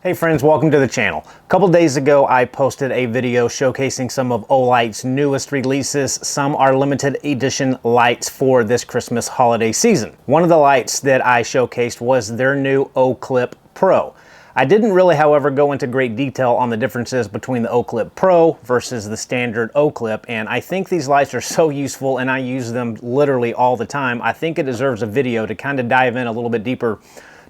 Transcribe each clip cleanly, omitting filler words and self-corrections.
Hey friends, welcome to the channel. A couple days ago I posted a video showcasing some of Olight's newest releases. Some are limited edition lights for this Christmas holiday season. One of the lights that I showcased was their new OCLIP Pro. I didn't really, however, go into great detail on the differences between the OCLIP Pro versus the standard OCLIP, and I think these lights are so useful and I use them literally all the time. I think it deserves a video to kind of dive in a little bit deeper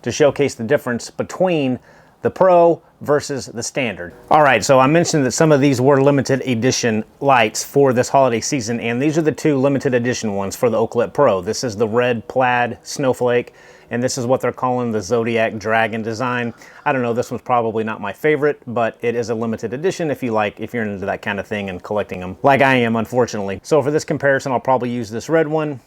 to showcase the difference between the Pro versus the Standard. All right, so I mentioned that some of these were limited edition lights for this holiday season, and these are the two limited edition ones for the OCLIP Pro. This is the red plaid snowflake, and this is what they're calling the Zodiac Dragon design. I don't know, this one's probably not my favorite, but it is a limited edition if you're into that kind of thing and collecting them, like I am, unfortunately. So for this comparison, I'll probably use this red one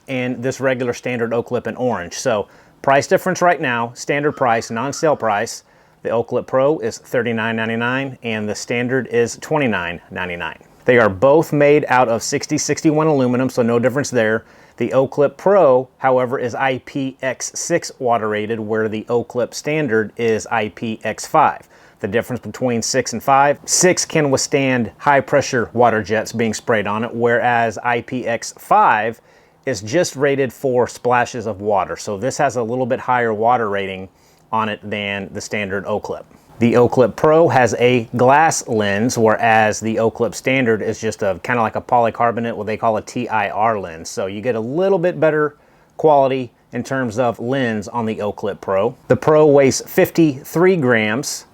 and this regular standard OCLIP in orange. So price difference right now, standard price, non-sale price, the OCLIP Pro is $39.99 and the standard is $29.99. They are both made out of 6061 aluminum, so no difference there. The OCLIP Pro, however, is IPX6 water rated, where the OCLIP Standard is IPX5. The difference between 6 and 5, 6 can withstand high pressure water jets being sprayed on it, whereas IPX5 is just rated for splashes of water. So this has a little bit higher water rating on it than the standard OCLIP. The OCLIP Pro has a glass lens, whereas the OCLIP Standard is just a kind of like a polycarbonate, what they call a TIR lens. So you get a little bit better quality in terms of lens on the OCLIP Pro. The Pro weighs 53 grams.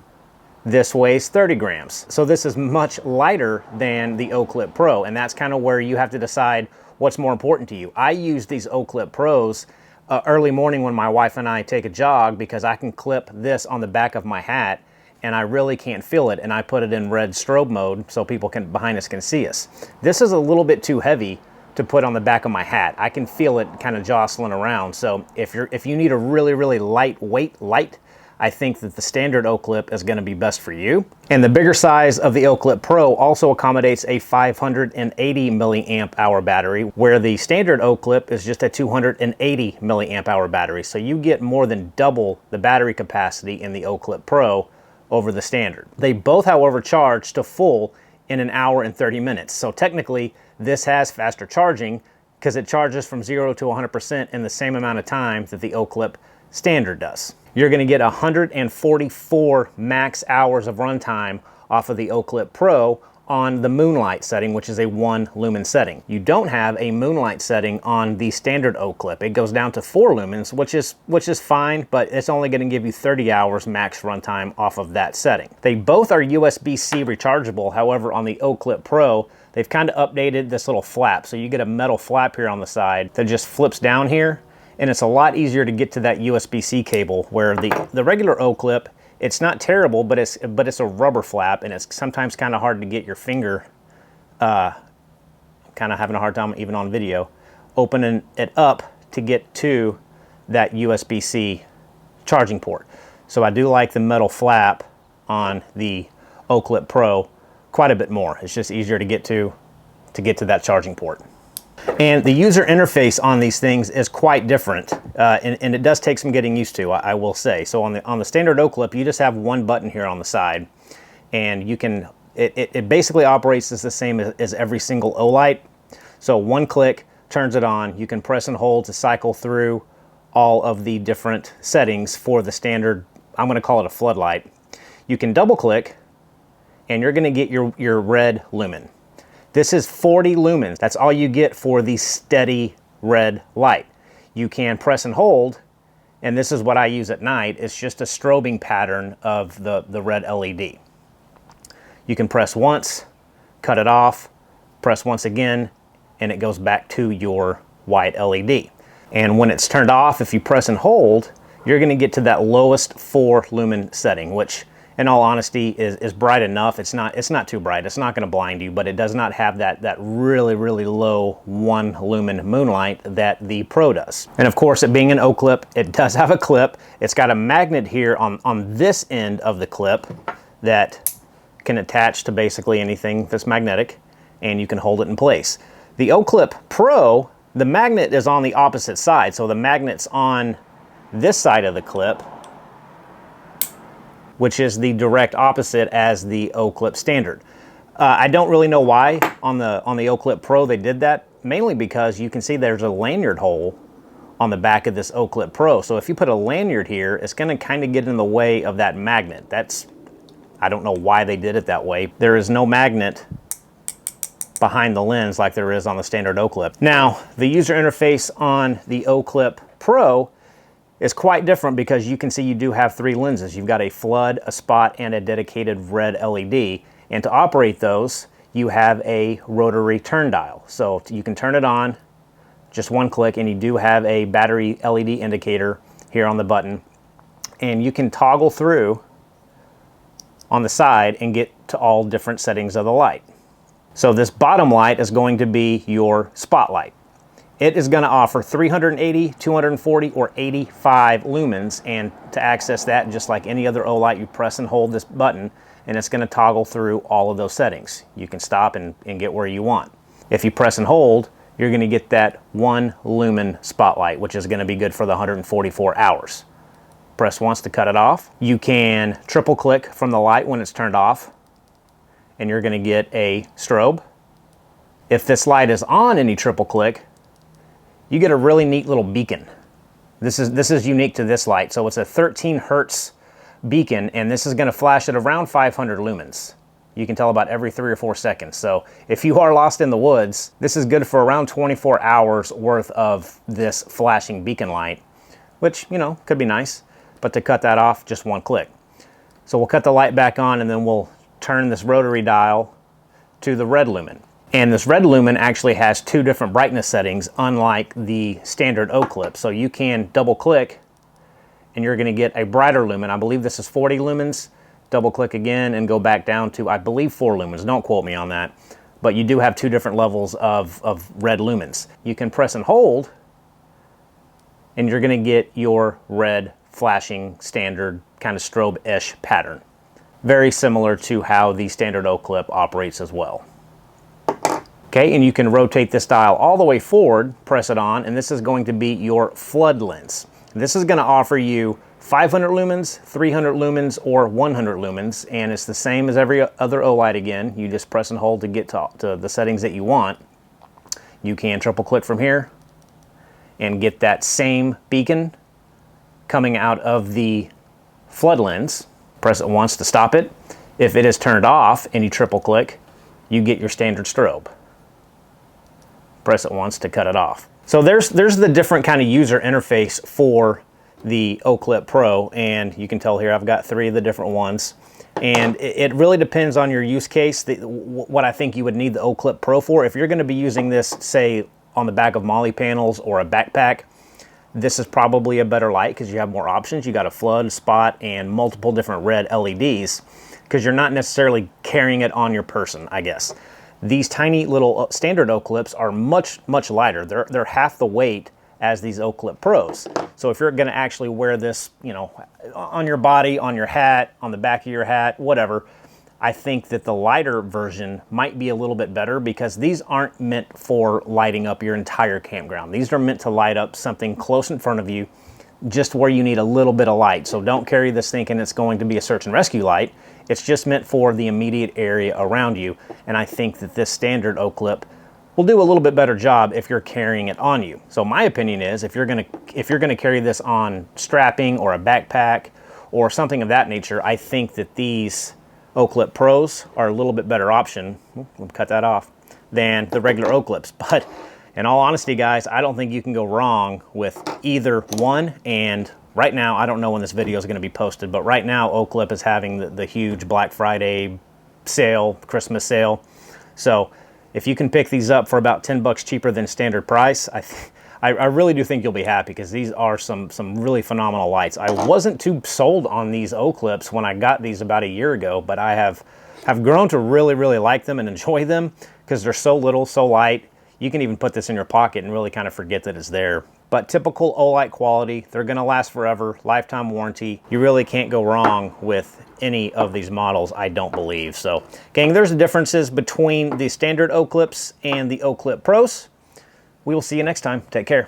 This weighs 30 grams. So this is much lighter than the OCLIP Pro, and that's kind of where you have to decide what's more important to you. I use these OCLIP Pros early morning when my wife and I take a jog, because I can clip this on the back of my hat and I really can't feel it, and I put it in red strobe mode so people behind us can see us. This is a little bit too heavy to put on the back of my hat. I can feel it kind of jostling around. So if you need a really lightweight light, I think that the standard OCLIP is going to be best for you. And the bigger size of the OCLIP Pro also accommodates a 580 milliamp hour battery, where the standard OCLIP is just a 280 milliamp hour battery. So you get more than double the battery capacity in the OCLIP Pro over the standard. They both, however, charge to full in an hour and 30 minutes. So technically, this has faster charging because it charges from 0 to 100% in the same amount of time that the OCLIP Standard does. You're going to get 144 max hours of runtime off of the OCLIP Pro on the moonlight setting, which is a 1 lumen setting. You don't have a moonlight setting on the standard OCLIP. It goes down to 4 lumens, which is fine, but it's only going to give you 30 hours max runtime off of that setting. They both are USB-C rechargeable. However, on the OCLIP Pro, they've kind of updated this little flap. So you get a metal flap here on the side that just flips down here, and it's a lot easier to get to that USB-C cable, where the regular OCLIP, it's not terrible, but it's a rubber flap, and it's sometimes kind of hard to get your finger, kind of having a hard time even on video, opening it up to get to that USB-C charging port. So I do like the metal flap on the OCLIP Pro quite a bit more. It's just easier to get to that charging port. And the user interface on these things is quite different, and it does take some getting used to, I will say. So on the standard OCLIP, you just have one button here on the side, and you can, it basically operates as the same as every single Olight. So one click turns it on. You can press and hold to cycle through all of the different settings for the standard, I'm going to call it a floodlight. You can double click, and you're going to get your red lumen. This is 40 lumens. That's all you get for the steady red light. You can press and hold, and this is what I use at night. It's just a strobing pattern of the red LED. You can press once, cut it off, press once again, and it goes back to your white LED. And when it's turned off, if you press and hold, you're going to get to that lowest 4 lumen setting, which in all honesty is bright enough. It's not too bright. It's not going to blind you, but it does not have that really low 1 lumen moonlight that the Pro does. And of course, it being an OCLIP, it does have a clip. It's got a magnet here on this end of the clip that can attach to basically anything that's magnetic, and you can hold it in place. The OCLIP Pro, the magnet is on the opposite side, so the magnet's on this side of the clip, which is the direct opposite as the OCLIP Standard. I don't really know why on the OCLIP Pro they did that, mainly because you can see there's a lanyard hole on the back of this OCLIP Pro. So if you put a lanyard here, it's going to kind of get in the way of that magnet. I don't know why they did it that way. There is no magnet behind the lens like there is on the standard OCLIP. Now, the user interface on the OCLIP Pro is quite different because you can see you do have 3 lenses. You've got a flood, a spot, and a dedicated red LED. And to operate those, you have a rotary turn dial. So you can turn it on, just one click, and you do have a battery LED indicator here on the button. And you can toggle through on the side and get to all different settings of the light. So this bottom light is going to be your spotlight. It is going to offer 380, 240, or 85 lumens, and to access that, just like any other Olight, you press and hold this button, and it's going to toggle through all of those settings. You can stop and get where you want. If you press and hold, you're going to get that 1 lumen spotlight, which is going to be good for the 144 hours. Press once to cut it off. You can triple click from the light when it's turned off, and you're going to get a strobe. If this light is on and you triple click, you get a really neat little beacon. This is unique to this light. So it's a 13 hertz beacon, and this is going to flash at around 500 lumens. You can tell about every 3 or 4 seconds. So if you are lost in the woods, this is good for around 24 hours worth of this flashing beacon light, which, you know, could be nice. But to cut that off, just one click. So we'll cut the light back on, and then we'll turn this rotary dial to the red lumen. And this red lumen actually has 2 different brightness settings, unlike the standard OCLIP. So you can double click and you're going to get a brighter lumen. I believe this is 40 lumens. Double click again and go back down to, I believe, 4 lumens. Don't quote me on that. But you do have 2 different levels of red lumens. You can press and hold and you're going to get your red flashing standard kind of strobe-ish pattern. Very similar to how the standard OCLIP operates as well. Okay, and you can rotate this dial all the way forward, press it on, and this is going to be your flood lens. This is going to offer you 500 lumens, 300 lumens, or 100 lumens, and it's the same as every other Olight again. You just press and hold to get to the settings that you want. You can triple click from here and get that same beacon coming out of the flood lens. Press it once to stop it. If it is turned off and you triple click, you get your standard strobe. Press it once to cut it off. So there's the different kind of user interface for the OCLIP Pro, and you can tell here I've got 3 of the different ones. And it really depends on your use case, what I think you would need the OCLIP Pro for. If you're going to be using this, say, on the back of MOLLE panels or a backpack, this is probably a better light because you have more options. You got a flood, spot, and multiple different red LEDs because you're not necessarily carrying it on your person, I guess. These tiny little standard OCLIPs are much, much lighter. They're half the weight as these OCLIP Pros. So if you're going to actually wear this, you know, on your body, on your hat, on the back of your hat, whatever, I think that the lighter version might be a little bit better because these aren't meant for lighting up your entire campground. These are meant to light up something close in front of you, just where you need a little bit of light. So don't carry this thinking it's going to be a search and rescue light. It's just meant for the immediate area around you. And I think that this standard OCLIP will do a little bit better job if you're carrying it on you. So my opinion is if you're gonna carry this on strapping or a backpack or something of that nature, I think that these OCLIP Pros are a little bit better option, we'll cut that off, than the regular OCLIPs. But in all honesty, guys, I don't think you can go wrong with either one. And right now, I don't know when this video is going to be posted, but right now OCLIP is having the huge Black Friday sale, Christmas sale. So if you can pick these up for about 10 bucks cheaper than standard price, I really do think you'll be happy because these are some really phenomenal lights. I wasn't too sold on these OCLIPs when I got these about a year ago, but I have grown to really, really like them and enjoy them because they're so little, so light. You can even put this in your pocket and really kind of forget that it's there. But typical Olight quality, they're gonna last forever, lifetime warranty. You really can't go wrong with any of these models, I don't believe. So, gang, there's the differences between the standard OCLIPs and the OCLIP Pros. We will see you next time. Take care.